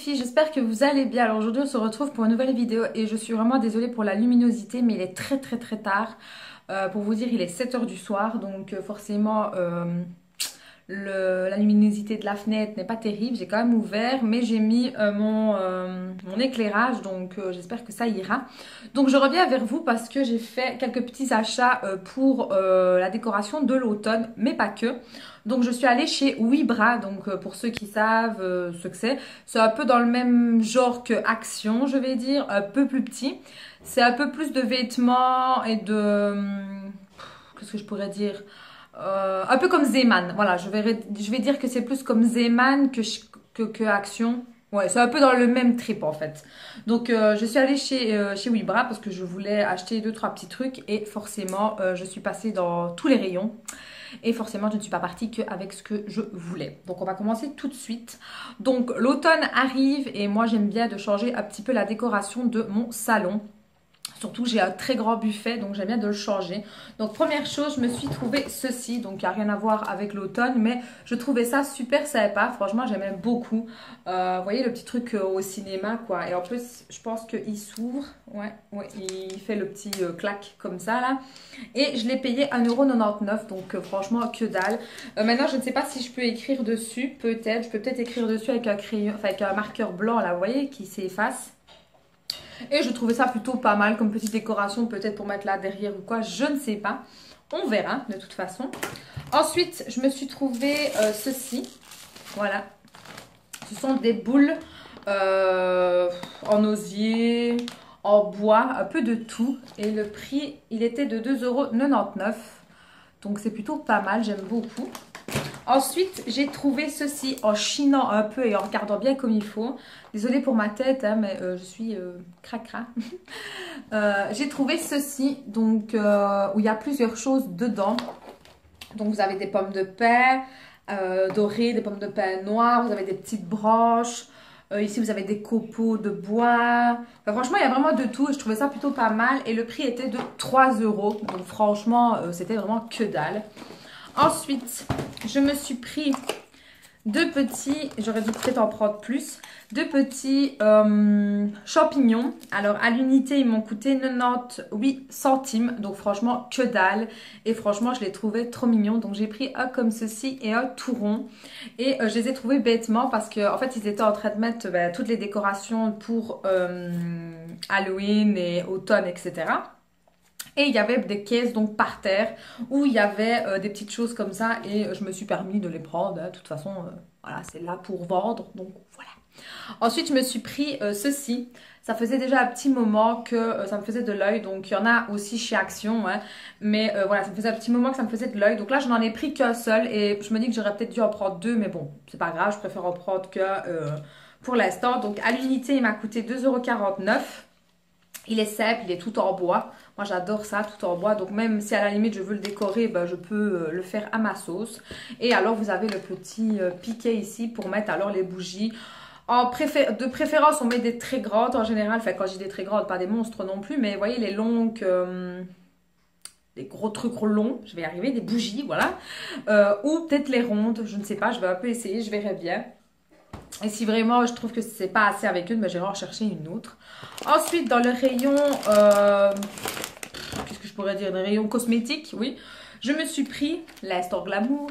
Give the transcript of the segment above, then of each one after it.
filles, j'espère que vous allez bien. Alors aujourd'hui on se retrouve pour une nouvelle vidéo et je suis vraiment désolée pour la luminosité mais il est très tard. Pour vous dire il est 7 heures du soir donc forcément la luminosité de la fenêtre n'est pas terrible. J'ai quand même ouvert mais j'ai mis mon éclairage donc j'espère que ça ira. Donc je reviens vers vous parce que j'ai fait quelques petits achats pour la décoration de l'automne mais pas que. Donc je suis allée chez Wibra, donc pour ceux qui savent ce que c'est un peu dans le même genre que Action, je vais dire, un peu plus petit. C'est un peu plus de vêtements et de... qu'est-ce que je pourrais dire? Un peu comme Zeman, voilà, je vais dire que c'est plus comme Zeman que Action. Ouais, c'est un peu dans le même trip en fait. Donc je suis allée chez Wibra parce que je voulais acheter deux trois petits trucs et forcément je suis passée dans tous les rayons. Et forcément, je ne suis pas partie qu'avec ce que je voulais. Donc, on va commencer tout de suite. Donc, l'automne arrive et moi, j'aime bien de changer un petit peu la décoration de mon salon. Surtout, j'ai un très grand buffet, donc j'aime bien de le changer. Donc, première chose, je me suis trouvé ceci. Donc, il n'y a rien à voir avec l'automne, mais je trouvais ça super sympa. Franchement, j'aimais beaucoup. Vous voyez le petit truc au cinéma, quoi. Et en plus, je pense qu'il s'ouvre. Ouais, il fait le petit clac comme ça, là. Et je l'ai payé 1,99 €. Donc, franchement, que dalle. Maintenant, je ne sais pas si je peux écrire dessus. Peut-être. Je peux peut-être écrire dessus avec un crayon, enfin, avec un marqueur blanc, là, vous voyez, qui s'efface. Et je trouvais ça plutôt pas mal comme petite décoration, peut-être pour mettre là derrière ou quoi, je ne sais pas. On verra de toute façon. Ensuite, je me suis trouvé ceci. Voilà. Ce sont des boules en osier, en bois, un peu de tout. Et le prix, il était de 2,99 €. Donc c'est plutôt pas mal, j'aime beaucoup. Ensuite, j'ai trouvé ceci en chinant un peu et en regardant bien comme il faut. Désolée pour ma tête, hein, mais je suis cracra. J'ai trouvé ceci, donc où il y a plusieurs choses dedans. Donc vous avez des pommes de pin dorées, des pommes de pin noires, vous avez des petites branches. Ici, vous avez des copeaux de bois. Enfin, franchement, il y a vraiment de tout. Je trouvais ça plutôt pas mal. Et le prix était de 3 €. Donc franchement, c'était vraiment que dalle. Ensuite, je me suis pris deux petits, j'aurais dû peut-être en prendre plus, deux petits champignons. Alors, à l'unité, ils m'ont coûté 98 centimes. Donc, franchement, que dalle. Et franchement, je les trouvais trop mignons. Donc, j'ai pris un comme ceci et un tout rond. Et je les ai trouvés bêtement parce qu'en fait, ils étaient en train de mettre toutes les décorations pour Halloween et automne, etc. Et il y avait des caisses donc par terre où il y avait des petites choses comme ça et je me suis permis de les prendre. Hein. De toute façon, voilà, c'est là pour vendre. Donc voilà. Ensuite, je me suis pris ceci. Ça faisait déjà un petit moment que ça me faisait de l'œil. Donc il y en a aussi chez Action. Hein. Mais voilà, ça me faisait un petit moment que ça me faisait de l'œil. Donc là, je n'en ai pris qu'un seul. Et je me dis que j'aurais peut-être dû en prendre deux. Mais bon, c'est pas grave. Je préfère en prendre que pour l'instant. Donc à l'unité, il m'a coûté 2,49 €. Il est simple, il est tout en bois. Moi, j'adore ça, tout en bois. Donc, même si à la limite, je veux le décorer, ben, je peux le faire à ma sauce. Et alors, vous avez le petit piquet ici pour mettre alors les bougies. De préférence, on met des très grandes en général. Enfin, quand j'ai des très grandes, pas des monstres non plus. Mais vous voyez, les longues... des gros trucs longs, je vais y arriver, des bougies, voilà. Ou peut-être les rondes, je ne sais pas, je vais un peu essayer, je verrai bien. Et si vraiment je trouve que c'est pas assez avec une, ben, j'irai en chercher une autre. Ensuite, dans le rayon, qu'est-ce que je pourrais dire, le rayon cosmétique, oui, je me suis pris, l'instant glamour,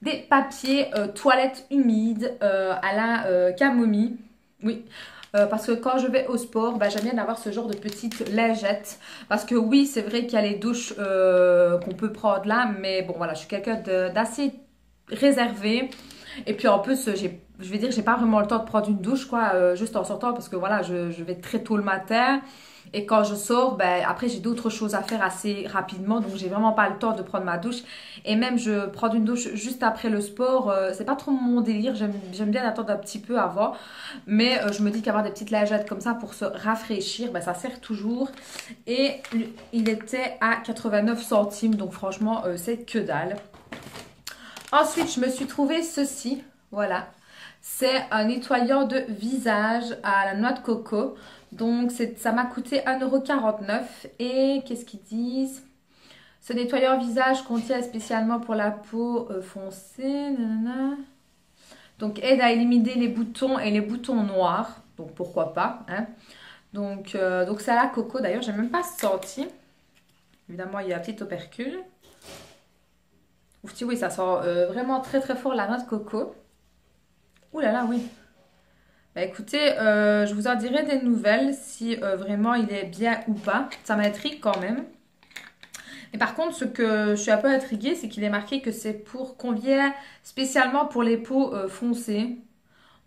des papiers toilettes humides à la camomille, oui. Parce que quand je vais au sport, ben, j'aime bien avoir ce genre de petites lingettes. Parce que oui, c'est vrai qu'il y a les douches qu'on peut prendre là. Mais bon, voilà, je suis quelqu'un d'assez réservé. Et puis en plus, je vais dire, j'ai pas vraiment le temps de prendre une douche, quoi, juste en sortant. Parce que voilà, je vais très tôt le matin. Et quand je sors, ben, après j'ai d'autres choses à faire assez rapidement. Donc j'ai vraiment pas le temps de prendre ma douche. Et même je prends une douche juste après le sport. C'est pas trop mon délire. J'aime bien attendre un petit peu avant. Mais je me dis qu'avoir des petites lingettes comme ça pour se rafraîchir, ben, ça sert toujours. Et il était à 89 centimes. Donc franchement, c'est que dalle. Ensuite, je me suis trouvé ceci. Voilà. C'est un nettoyant de visage à la noix de coco. Donc, ça m'a coûté 1,49 €. Et qu'est-ce qu'ils disent? Ce nettoyant visage contient spécialement pour la peau foncée. Nanana. Donc aide à éliminer les boutons et les boutons noirs. Donc pourquoi pas, hein. Donc c'est à la coco. D'ailleurs, j'ai même pas senti. Évidemment, il y a un petit opercule. Ouf, oui, ça sent vraiment très très fort la noix de coco. Ouh là là, oui. Bah écoutez, je vous en dirai des nouvelles si vraiment il est bien ou pas. Ça m'intrigue quand même. Mais par contre, ce que je suis un peu intriguée, c'est qu'il est marqué que c'est pour convient spécialement pour les peaux foncées.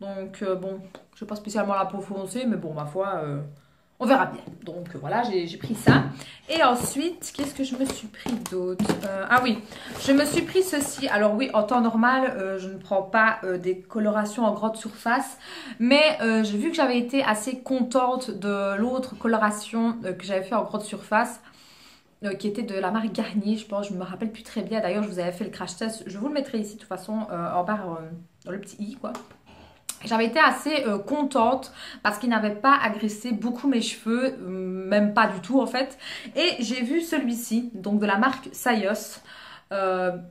Donc bon, je n'ai pas spécialement la peau foncée, mais bon, ma foi, on verra bien. Donc voilà, j'ai pris ça. Et ensuite, qu'est-ce que je me suis pris d'autre? Ah oui, je me suis pris ceci. Alors oui, en temps normal, je ne prends pas des colorations en grande surface. Mais j'ai vu que j'avais été assez contente de l'autre coloration que j'avais fait en grande surface. Qui était de la marque Garnier, je pense, je me rappelle plus très bien. D'ailleurs, je vous avais fait le crash test. Je vous le mettrai ici de toute façon en bas dans le petit i quoi. J'avais été assez contente parce qu'il n'avait pas agressé beaucoup mes cheveux, même pas du tout en fait. Et j'ai vu celui-ci, donc de la marque Sayos.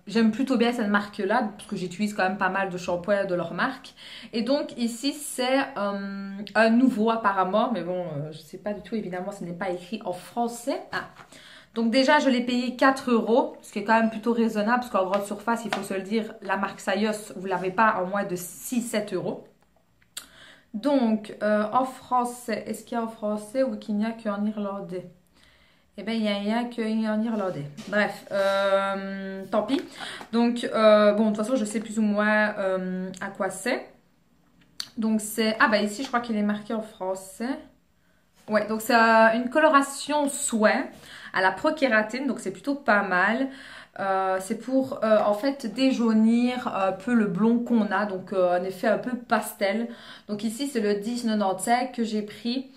J'aime plutôt bien cette marque-là parce que j'utilise quand même pas mal de shampoings de leur marque. Et donc ici c'est un nouveau apparemment, mais bon, je sais pas du tout, évidemment, ce n'est pas écrit en français. Ah. Donc déjà, je l'ai payé 4 €, ce qui est quand même plutôt raisonnable, parce qu'en grande surface, il faut se le dire, la marque Sayos, vous ne l'avez pas en moins de 6-7 €. Donc, en français, est-ce qu'il y a en français ou qu'il n'y a qu'en irlandais? Eh bien, il n'y a qu'en irlandais. Bref, tant pis. Donc, bon, de toute façon, je sais plus ou moins à quoi c'est. Donc, c'est... Ah, bah ici, je crois qu'il est marqué en français. Ouais, donc c'est une coloration soin à la prokératine, donc c'est plutôt pas mal. C'est pour en fait déjaunir un peu le blond qu'on a, donc un effet un peu pastel. Donc ici c'est le 10,95 que j'ai pris.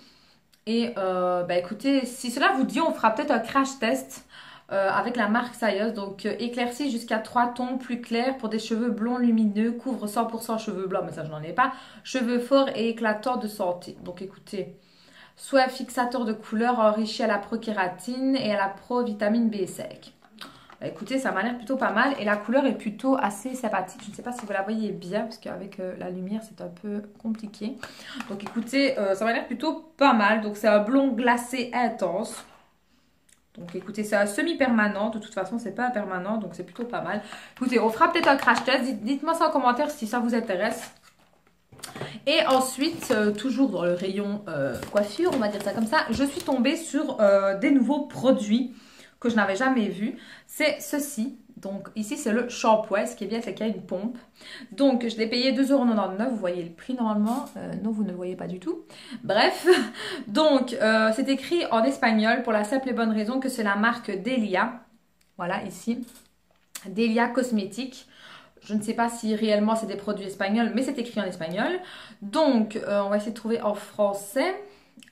Et bah écoutez, si cela vous dit, on fera peut-être un crash test avec la marque Sayos. Donc éclairci jusqu'à 3 tons plus clairs pour des cheveux blonds lumineux, couvre 100% cheveux blancs, mais ça je n'en ai pas. Cheveux forts et éclatants de santé. Donc écoutez... Soit fixateur de couleur enrichi à la prokératine et à la provitamine B5. Bah, écoutez, ça m'a l'air plutôt pas mal. Et la couleur est plutôt assez sympathique. Je ne sais pas si vous la voyez bien, parce qu'avec la lumière, c'est un peu compliqué. Donc écoutez, ça m'a l'air plutôt pas mal. Donc c'est un blond glacé intense. Donc écoutez, c'est un semi-permanent. De toute façon, c'est pas un permanent, donc c'est plutôt pas mal. Écoutez, on fera peut-être un crash test. Dites-moi ça en commentaire si ça vous intéresse. Et ensuite, toujours dans le rayon coiffure, on va dire ça comme ça, je suis tombée sur des nouveaux produits que je n'avais jamais vus. C'est ceci. Donc ici, c'est le shampoing. Ce qui est bien, c'est qu'il y a une pompe. Donc, je l'ai payé 2,99 €. Vous voyez le prix normalement. Non, vous ne le voyez pas du tout. Bref. Donc, c'est écrit en espagnol pour la simple et bonne raison que c'est la marque Delia. Voilà, ici. Delia Cosmétiques. Je ne sais pas si réellement c'est des produits espagnols, mais c'est écrit en espagnol. Donc, on va essayer de trouver en français.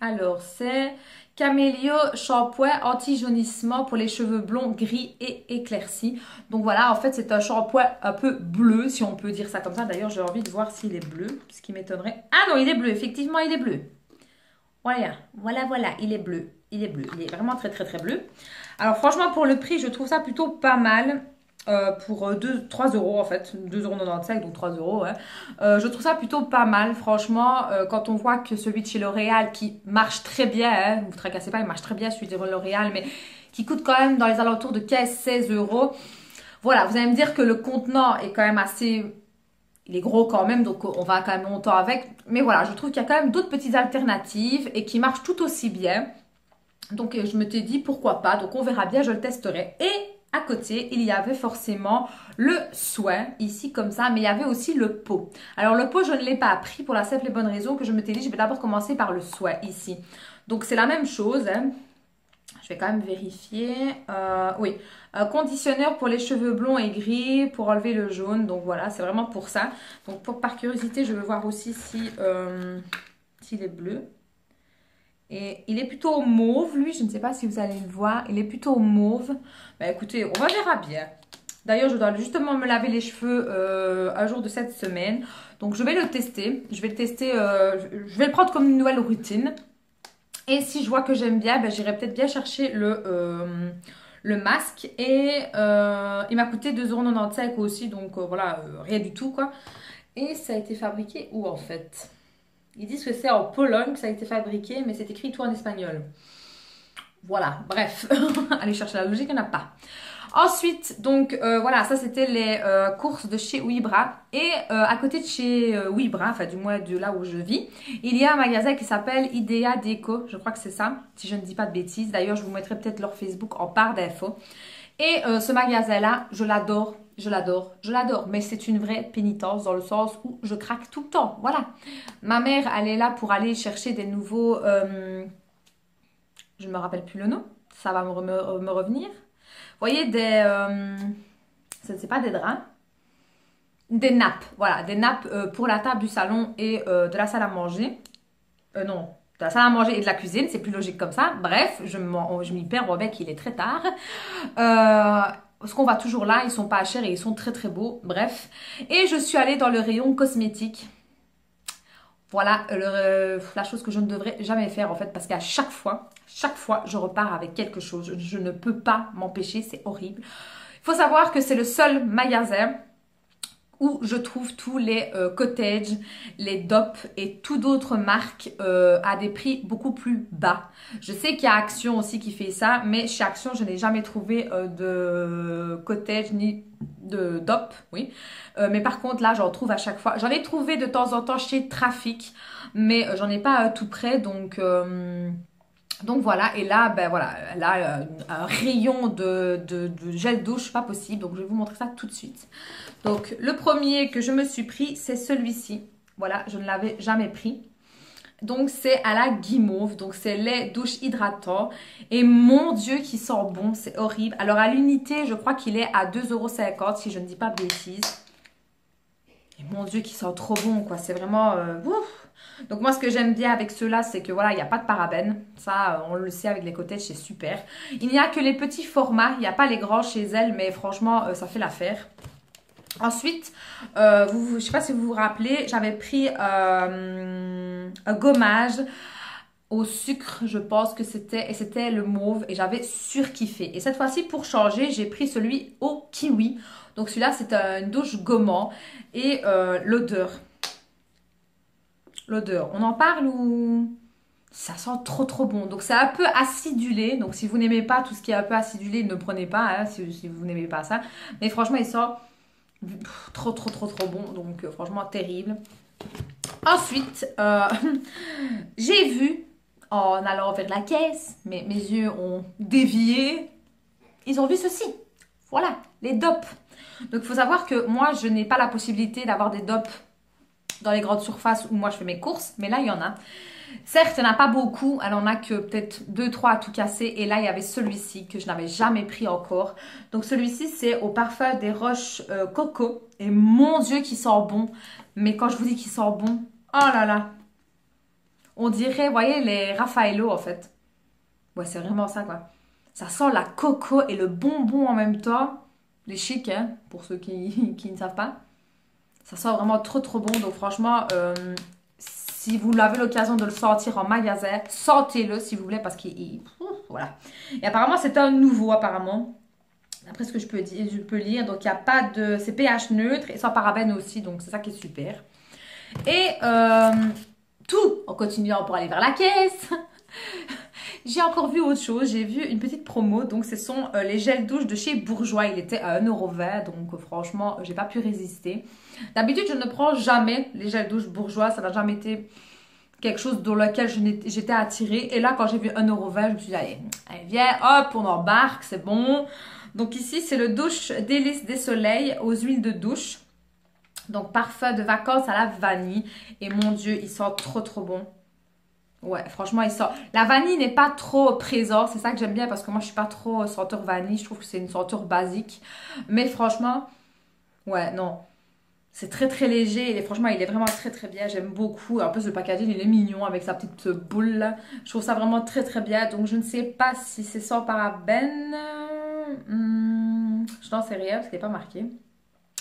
Alors, c'est Camélio shampoing anti-jaunissement pour les cheveux blonds, gris et éclaircis. Donc voilà, en fait, c'est un shampoing un peu bleu, si on peut dire ça comme ça. D'ailleurs, j'ai envie de voir s'il est bleu, ce qui m'étonnerait. Ah non, il est bleu, effectivement, il est bleu. Voilà, voilà, il est bleu. Il est bleu, il est vraiment très, très, très bleu. Alors, franchement, pour le prix, je trouve ça plutôt pas mal. Pour 3 € en fait, 2,95 €, donc 3 €. Ouais. Je trouve ça plutôt pas mal, franchement, quand on voit que celui de chez L'Oréal qui marche très bien, hein, ne vous tracassez pas, il marche très bien celui de L'Oréal, mais qui coûte quand même dans les alentours de 15-16 €. Voilà, vous allez me dire que le contenant est quand même assez... Il est gros quand même, donc on va quand même longtemps avec. Mais voilà, je trouve qu'il y a quand même d'autres petites alternatives et qui marchent tout aussi bien. Donc je me suis dit pourquoi pas, donc on verra bien, je le testerai. Et à côté, il y avait forcément le soin, ici comme ça, mais il y avait aussi le pot. Alors le pot, je ne l'ai pas pris pour la simple et bonne raison que je me suis dit, je vais d'abord commencer par le soin ici. Donc c'est la même chose, hein. Je vais quand même vérifier. Oui, un conditionneur pour les cheveux blonds et gris, pour enlever le jaune. Donc voilà, c'est vraiment pour ça. Donc par curiosité, je veux voir aussi si s'il est bleu. Et il est plutôt mauve, lui, je ne sais pas si vous allez le voir, il est plutôt mauve. Bah écoutez, on verra bien. D'ailleurs, je dois justement me laver les cheveux un jour de cette semaine. Donc je vais le tester, je vais le prendre comme une nouvelle routine. Et si je vois que j'aime bien, ben, j'irai peut-être bien chercher le masque. Et il m'a coûté 2,95 € aussi, donc voilà, rien du tout quoi. Et ça a été fabriqué où en fait? Ils disent que c'est en Pologne que ça a été fabriqué, mais c'est écrit tout en espagnol. Voilà, bref. Allez chercher la logique, il n'y en a pas. Ensuite, donc voilà, ça c'était les courses de chez Wibra. Et à côté de chez Wibra, enfin du moins de là où je vis, il y a un magasin qui s'appelle Idea Déco. Je crois que c'est ça, si je ne dis pas de bêtises. D'ailleurs, je vous mettrai peut-être leur Facebook en barre d'infos. Et ce magasin-là, je l'adore, je l'adore, je l'adore. Mais c'est une vraie pénitence dans le sens où je craque tout le temps. Voilà. Ma mère, elle est là pour aller chercher des nouveaux... je ne me rappelle plus le nom. Ça va me revenir. Vous voyez, c'est pas des draps, des nappes. Voilà, des nappes pour la table du salon et de la salle à manger. Non, de la salle à manger et de la cuisine, c'est plus logique comme ça. Bref, je m'y perds, Rebecca, il est très tard. Parce qu'on va toujours là, ils sont pas chers et ils sont très très beaux. Bref, et je suis allée dans le rayon cosmétique. Voilà la chose que je ne devrais jamais faire en fait, parce qu'à chaque fois, je repars avec quelque chose. Je ne peux pas m'empêcher, c'est horrible. Il faut savoir que c'est le seul magasin où je trouve tous les Cottage, les DOP et toutes d'autres marques à des prix beaucoup plus bas. Je sais qu'il y a Action aussi qui fait ça, mais chez Action, je n'ai jamais trouvé de Cottage ni de DOP, oui. Mais par contre, là, j'en trouve à chaque fois. J'en ai trouvé de temps en temps chez Trafic, mais j'en ai pas tout près, donc voilà, et là, ben voilà, là, un rayon de gel douche, pas possible. Donc, je vais vous montrer ça tout de suite. Donc, le premier que je me suis pris, c'est celui-ci. Voilà, je ne l'avais jamais pris. Donc, c'est à la guimauve. Donc, c'est lait douche hydratant. Et mon Dieu, qui sent bon, c'est horrible. Alors, à l'unité, je crois qu'il est à 2,50 € si je ne dis pas de bêtises. Et mon Dieu, qui sent trop bon, quoi. C'est vraiment... ouf. Donc moi, ce que j'aime bien avec ceux-là, c'est que voilà, il n'y a pas de parabènes. Ça, on le sait avec les Cottage, c'est super. Il n'y a que les petits formats. Il n'y a pas les grands chez elles, mais franchement, ça fait l'affaire. Ensuite, je ne sais pas si vous vous rappelez, j'avais pris un gommage au sucre, je pense que c'était, et c'était le mauve, et j'avais surkiffé. Et cette fois-ci, pour changer, j'ai pris celui au kiwi. Donc celui-là, c'est une douche gommant. Et l'odeur. L'odeur, on en parle ou... Ça sent trop trop bon. Donc c'est un peu acidulé. Donc si vous n'aimez pas tout ce qui est un peu acidulé, ne prenez pas hein, si vous n'aimez pas ça. Mais franchement, il sent trop trop trop trop bon. Donc franchement, terrible. Ensuite, j'ai vu, en allant vers la caisse, mes yeux ont dévié. Ils ont vu ceci. Voilà, les DOP. Donc il faut savoir que moi, je n'ai pas la possibilité d'avoir des DOP dans les grandes surfaces où moi je fais mes courses, mais là il y en a. Certes, il n'y en a pas beaucoup, elle en a que peut-être 2-3 à tout casser, et là il y avait celui-ci que je n'avais jamais pris encore. Donc celui-ci c'est au parfum des roches coco, et mon Dieu qui sent bon. Mais quand je vous dis qu'il sent bon, oh là là, on dirait, vous voyez, les Raffaello en fait. Ouais, c'est vraiment ça quoi. Ça sent la coco et le bonbon en même temps. Les chics, hein, pour ceux qui ne savent pas. Ça sent vraiment trop trop bon. Donc franchement, si vous avez l'occasion de le sentir en magasin, sentez-le si vous voulez parce qu'il... Voilà. Et apparemment, c'est un nouveau apparemment. D'après ce que je peux lire. Donc il n'y a pas de... C'est pH neutre et sans parabènes aussi. Donc c'est ça qui est super. Et tout en continuant pour aller vers la caisse. J'ai encore vu autre chose, j'ai vu une petite promo, donc ce sont les gels douche de chez Bourjois, il était à 1,20 €, donc franchement, j'ai pas pu résister. D'habitude, je ne prends jamais les gels douche Bourjois, ça n'a jamais été quelque chose dans lequel j'étais attirée. Et là, quand j'ai vu 1,20 €, je me suis dit, allez, viens, hop, on embarque, c'est bon. Donc ici, c'est le douche délice des soleils aux huiles de douche. Donc parfum de vacances à la vanille, et mon Dieu, il sent trop trop bon. Ouais, franchement, il sort. La vanille n'est pas trop présente. C'est ça que j'aime bien parce que moi, je suis pas trop senteur vanille. Je trouve que c'est une senteur basique. Mais franchement, ouais, non. C'est très très léger. Et franchement, il est vraiment très très bien. J'aime beaucoup. En plus, le packaging, il est mignon avec sa petite boule là. Je trouve ça vraiment très très bien. Donc, je ne sais pas si c'est sans parabènes. Je n'en sais rien parce qu'il n'est pas marqué.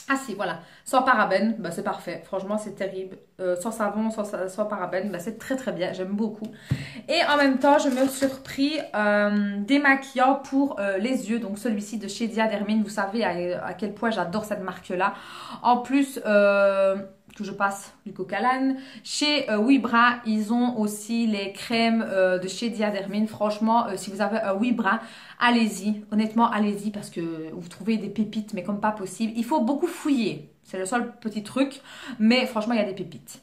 Ah si, voilà, sans parabènes, bah, c'est parfait, franchement c'est terrible, sans savon, sans parabènes, bah, c'est très très bien, j'aime beaucoup. Et en même temps, je me suis repris démaquillant pour les yeux, donc celui-ci de chez Diadermine, vous savez à quel point j'adore cette marque-là. En plus, que je passe du coq à l'âne. Chez Wibra, ils ont aussi les crèmes de chez Diadermine. Franchement, si vous avez un Wibra, allez-y. Honnêtement, allez-y parce que vous trouvez des pépites, mais comme pas possible. Il faut beaucoup fouiller. C'est le seul petit truc. Mais franchement, il y a des pépites.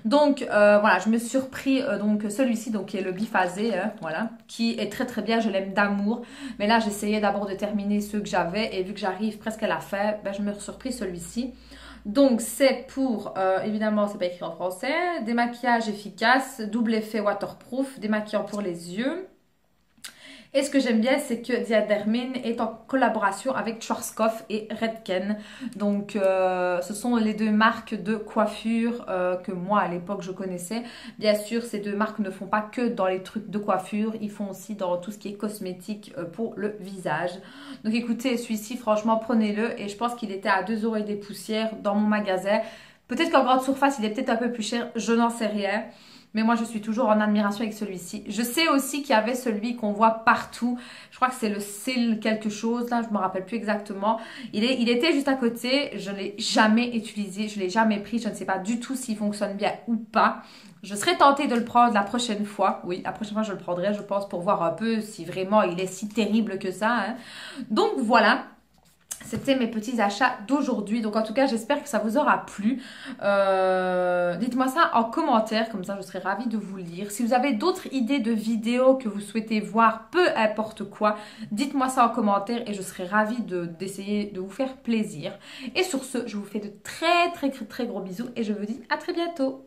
Donc voilà, je me suis repris donc celui-ci donc qui est le biphasé, voilà, qui est très très bien, je l'aime d'amour. Mais là j'essayais d'abord de terminer ceux que j'avais et vu que j'arrive presque à la fin, ben, je me suis repris celui-ci. Donc c'est pour, évidemment c'est pas écrit en français, démaquillage efficace, double effet waterproof, démaquillant pour les yeux. Et ce que j'aime bien, c'est que Diadermine est en collaboration avec Schwarzkopf et Redken. Donc, ce sont les deux marques de coiffure que moi, à l'époque, je connaissais. Bien sûr, ces deux marques ne font pas que dans les trucs de coiffure. Ils font aussi dans tout ce qui est cosmétique pour le visage. Donc, écoutez, celui-ci, franchement, prenez-le. Et je pense qu'il était à 2 € et des poussières dans mon magasin. Peut-être qu'en grande surface, il est peut-être un peu plus cher. Je n'en sais rien. Mais moi, je suis toujours en admiration avec celui-ci. Je sais aussi qu'il y avait celui qu'on voit partout. Je crois que c'est le Cil quelque chose. Là, je ne me rappelle plus exactement. Il était juste à côté. Je ne l'ai jamais utilisé. Je ne l'ai jamais pris. Je ne sais pas du tout s'il fonctionne bien ou pas. Je serais tentée de le prendre la prochaine fois. Oui, la prochaine fois, je le prendrai, je pense, pour voir un peu si vraiment il est si terrible que ça. Hein. Donc, voilà. C'était mes petits achats d'aujourd'hui. Donc en tout cas, j'espère que ça vous aura plu. Dites-moi ça en commentaire, comme ça je serai ravie de vous lire. Si vous avez d'autres idées de vidéos que vous souhaitez voir, peu importe quoi, dites-moi ça en commentaire et je serai ravie d'essayer de vous faire plaisir. Et sur ce, je vous fais de très très très très gros bisous et je vous dis à très bientôt.